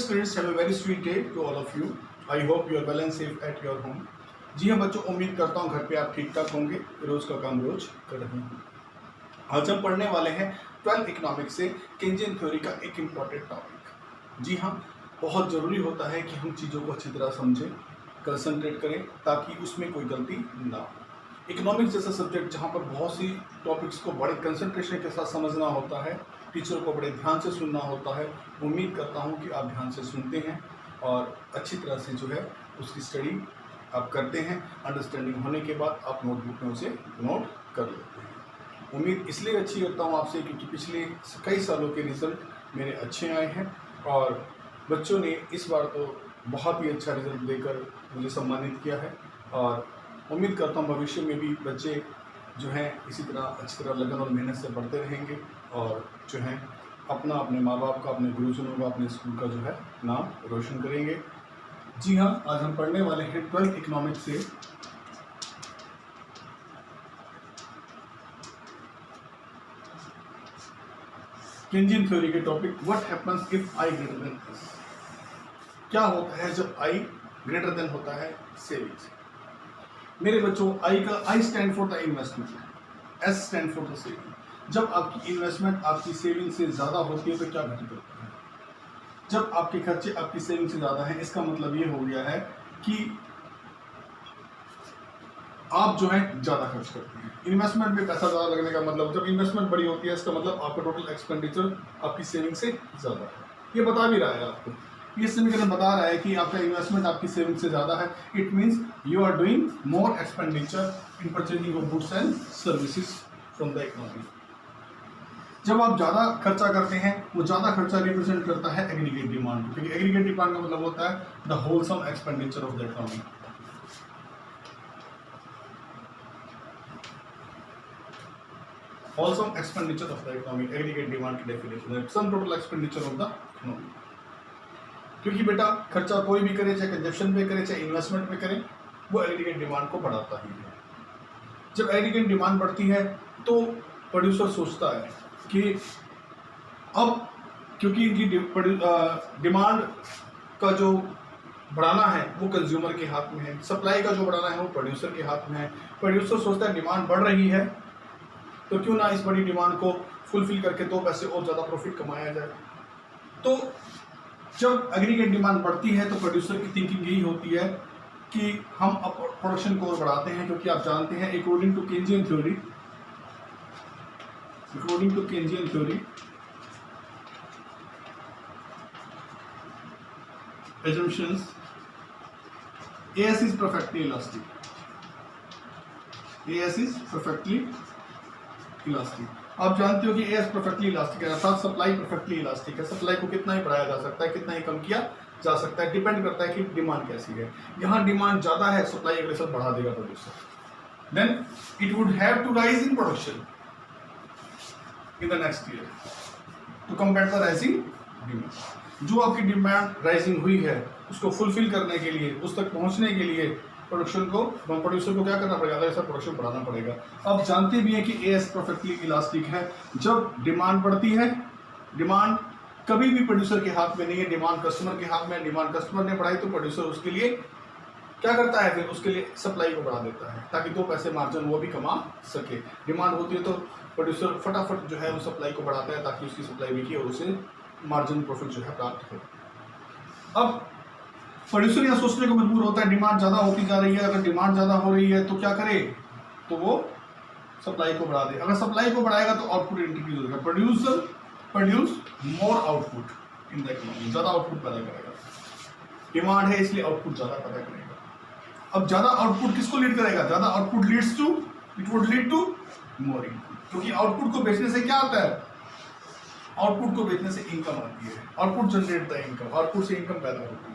students, have a very sweet day to all of you. I hope you are well and safe at your home. जी हाँ बच्चों, उम्मीद करता हूँ घर पे आप ठीक ठाक होंगे, रोज का काम रोज कर रहे हैं। आज हम पढ़ने वाले हैं 12th इकोनॉमिक्स से केंजियन थ्योरी का एक इम्पॉर्टेंट टॉपिक। जी हाँ, बहुत ज़रूरी होता है कि हम चीज़ों को अच्छी तरह समझें, कंसंट्रेट करें ताकि उसमें कोई गलती ना हो। इकोनॉमिक्स जैसा सब्जेक्ट जहाँ पर बहुत सी टॉपिक्स को बड़े कंसंट्रेशन के साथ समझना होता है, टीचर को बड़े ध्यान से सुनना होता है। उम्मीद करता हूँ कि आप ध्यान से सुनते हैं और अच्छी तरह से जो है उसकी स्टडी आप करते हैं। अंडरस्टैंडिंग होने के बाद आप नोटबुक में उसे नोट कर लेते हैं। उम्मीद इसलिए अच्छी करता हूँ आपसे क्योंकि पिछले कई सालों के रिज़ल्ट मेरे अच्छे आए हैं और बच्चों ने इस बार तो बहुत ही अच्छा रिज़ल्ट देकर मुझे सम्मानित किया है और उम्मीद करता हूँ भविष्य में भी बच्चे जो हैं इसी तरह अच्छी तरह लगन और मेहनत से पढ़ते रहेंगे और जो है अपना, अपने माँ बाप का, अपने गुरुजनों का, अपने स्कूल का जो है नाम रोशन करेंगे। जी हाँ, आज हम पढ़ने वाले हैं 12th इकोनॉमिक्स से केंजियन थ्योरी के topic what happens if I greater than S. क्या होता है जब आई ग्रेटर देन होता है सेविंग से। मेरे बच्चों, I stand for the investment, S stand for the saving. जब आपकी इन्वेस्टमेंट आपकी सेविंग से ज़्यादा होती है तो क्या घटित होता है? जब आपके खर्चे आपकी सेविंग से ज़्यादा हैं, इसका मतलब ये हो गया है कि आप जो है ज़्यादा खर्च करते हैं। इन्वेस्टमेंट में पैसा ज़्यादा लगने का मतलब, जब इन्वेस्टमेंट बड़ी होती है इसका मतलब आपका टोटल एक्सपेंडिचर आपकी सेविंग से ज़्यादा है। ये बता भी रहा है आपको, ये समीकरण बता रहा है कि आपका इन्वेस्टमेंट आपकी सेविंग से ज़्यादा है। It means you are doing more expenditure in purchasing of goods and services from the economy. जब आप ज़्यादा खर्चा करते हैं, वो ज़्यादा खर्चा रिप्रेजेंट करता है एग्रीगेट डिमांड को, क्योंकि एग्रीगेट डिमांड का मतलब होता है the wholesome expenditure of the economy. Wholesome expenditure of the economy, aggregate demand की डेफिनेशन है sum total expenditure of the economy. क्योंकि बेटा खर्चा कोई भी करे, चाहे कंजप्शन पे करे चाहे इन्वेस्टमेंट पे करे, वो एग्रीगेट डिमांड को बढ़ाता ही है। जब एग्रीगेट डिमांड बढ़ती है तो प्रोड्यूसर सोचता है कि अब क्योंकि इनकी डिमांड का जो बढ़ाना है वो कंज्यूमर के हाथ में है, सप्लाई का जो बढ़ाना है वो प्रोड्यूसर के हाथ में है। प्रोड्यूसर सोचता है डिमांड बढ़ रही है तो क्यों ना इस बड़ी डिमांड को फुलफिल करके 2 पैसे और ज़्यादा प्रॉफिट कमाया जाए। तो जब एग्रीगेट डिमांड बढ़ती है तो प्रोड्यूसर की थिंकिंग यही होती है कि हम अब प्रोडक्शन को और बढ़ाते हैं, क्योंकि आप जानते हैं according to Keynesian theory, assumptions AS is perfectly elastic. AS is perfectly elastic. आप जानते हो कि AS परफेक्टली इलास्टिक है, अर्थात सप्लाई परफेक्टली इलास्टिक है। सप्लाई को कितना ही बढ़ाया जा सकता है, कितना ही कम किया जा सकता है, डिपेंड करता है कि डिमांड कैसी है। यहाँ डिमांड ज़्यादा है, सप्लाई अगले साल बढ़ा देगा producer, then it would have to rise in production in the next year to compare the rising demand. जो आपकी डिमांड राइजिंग हुई है उसको फुलफिल करने के लिए, उस तक पहुँचने के लिए प्रोडक्शन को, प्रोड्यूसर को क्या करना पड़ेगा, ऐसा प्रोडक्शन बढ़ाना पड़ेगा। अब जानते भी हैं कि एएस परफेक्टली इलास्टिक है। जब डिमांड बढ़ती है, डिमांड कभी भी प्रोड्यूसर के हाथ में नहीं है, डिमांड कस्टमर के हाथ में। डिमांड कस्टमर ने बढ़ाई तो प्रोड्यूसर उसके लिए क्या करता है, फिर उसके लिए सप्लाई को बढ़ा देता है ताकि 2 पैसे मार्जिन वो भी कमा सके। डिमांड होती है तो प्रोड्यूसर फटाफट जो है वो सप्लाई को बढ़ाता है ताकि उसकी सप्लाई बिके और उसे मार्जिन प्रॉफिट जो है प्राप्त हो। अब प्रोड्यूसर यह सोचने को मजबूर होता है डिमांड ज़्यादा होती जा रही है, अगर डिमांड ज़्यादा हो रही है तो क्या करे, तो वो सप्लाई को बढ़ा दे। अगर सप्लाई को बढ़ाएगा तो आउटपुट इंक्रीज होगा। Produce more output in the economy, ज़्यादा आउटपुट पैदा करेगा। डिमांड है इसलिए आउटपुट ज़्यादा पैदा करेगा। अब ज़्यादा आउटपुट किसको लीड करेगा, ज़्यादा output leads to, it would lead to more income, क्योंकि आउटपुट को बेचने से क्या आता है, आउटपुट को बेचने से इनकम आती है। Output generate the income, output से इनकम पैदा होती है।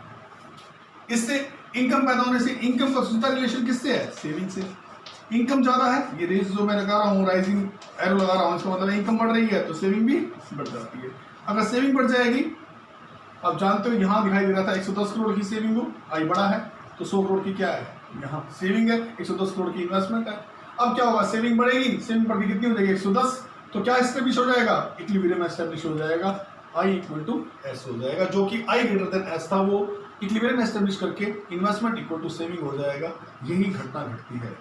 इससे इनकम पैदा होने से इनकम का सीधा रिलेशन किससे है, सेविंग से। इनकम ज़्यादा है, ये रेस जो मैं लगा रहा हूँ, राइजिंग एरो लगा रहा हूँ, इसका मतलब इनकम बढ़ रही है तो सेविंग भी बढ़ जाती है। अगर सेविंग बढ़ जाएगी, आप जानते हो यहाँ दिखाई दे रहा था 110 करोड़ की सेविंग हो, आई बड़ा है तो 100 करोड़ की क्या है, यहाँ सेविंग है, 110 करोड़ की इन्वेस्टमेंट है। अब क्या होगा, सेविंग बढ़ेगी, सेविंग बढ़ के कितनी हो जाएगी 110, तो क्या एस्टेब्लिश हो जाएगा, इक्विलिब्रियम एस्टेब्लिश हो जाएगा। आई इक्वल टू एस हो जाएगा, जो कि आई ग्रेटर देन एस था वो इक्विलिब्रियम एस्टेब्लिश करके इन्वेस्टमेंट इक्वल टू सेविंग हो जाएगा। यही घटना घटती है।